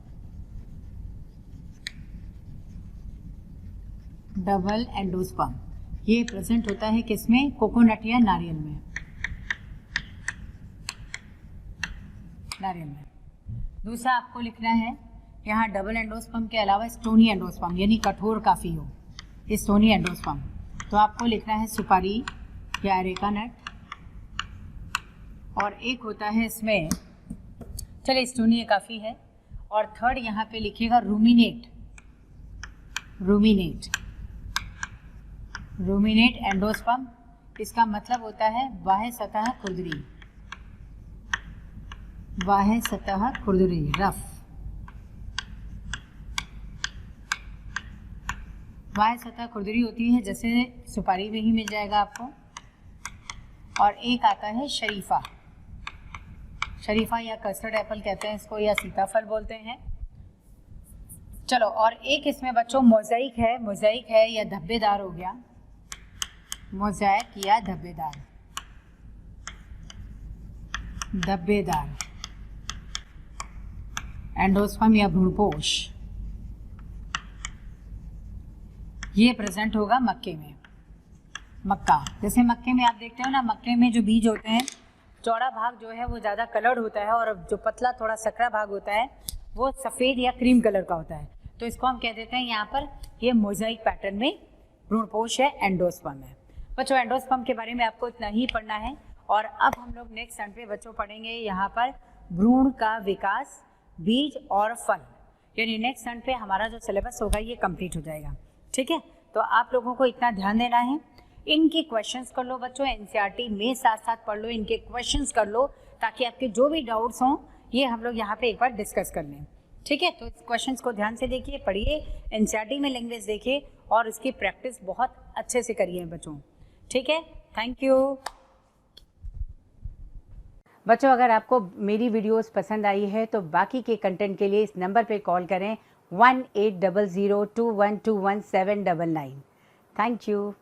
ये प्रेजेंट होता है किसमें? कोकोनट या नारियल में। दूसरा आपको लिखना है यहाँ डबल एंडोस्पर्म के अलावा स्टोनी एंडोस्पर्म, यानी कठोर काफ़ी हो, स्टोनी एंडोस्पर्म। तो आपको लिखना है सुपारी या अरेका नट। और एक होता है इसमें, चलिए स्टोनी काफ़ी है। और थर्ड यहाँ पे लिखिएगा रूमिनेट एंडोस्पर्म। इसका मतलब होता है बाह्य सतह खुरदरी, वाह सतह खुरदुरी, रफ। वाह सतह खुरदुरी होती है, जैसे सुपारी में ही मिल जाएगा आपको। और एक आता है शरीफा, शरीफा या कस्टर्ड एप्पल कहते हैं इसको, या सीताफल बोलते हैं। चलो, और एक इसमें बच्चों मोज़ाइक है, मोज़ाइक है या धब्बेदार हो गया, मोज़ाइक या धब्बेदार, धब्बेदार। एंडोस्पर्म या भ्रूणपोष, ये प्रेजेंट होगा मक्के में। मक्का, जैसे मक्के में आप देखते हो ना, मक्के में जो बीज होते हैं, चौड़ा भाग जो है वो ज़्यादा कलर्ड होता है और जो पतला थोड़ा सकरा भाग होता है वो सफ़ेद या क्रीम कलर का होता है। तो इसको हम कह देते हैं यहाँ पर ये मोज़ाइक पैटर्न में भ्रूणपोष है, एंडोस्पर्म है। बच्चों एंडोस्पर्म के बारे में आपको इतना ही पढ़ना है। और अब हम लोग नेक्स्ट टर्न पे बच्चों पढ़ेंगे यहाँ पर भ्रूण का विकास, बीज और फल, यानी नेक्स्ट टर्न पे हमारा जो सिलेबस होगा ये कंप्लीट हो जाएगा। ठीक है, तो आप लोगों को इतना ध्यान देना है। इनके क्वेश्चंस कर लो बच्चों, एनसीईआरटी में साथ साथ पढ़ लो, इनके क्वेश्चंस कर लो, ताकि आपके जो भी डाउट्स हों ये हम लोग यहाँ पे एक बार डिस्कस कर लें। ठीक है, तो इस क्वेश्चंस को ध्यान से देखिए, पढ़िए, एनसीईआरटी में लैंग्वेज देखिए और इसकी प्रैक्टिस बहुत अच्छे से करिए बच्चों। ठीक है, थैंक यू। बच्चों अगर आपको मेरी वीडियोस पसंद आई है तो बाकी के कंटेंट के लिए इस नंबर पे कॉल करें 180021217999। Thank you.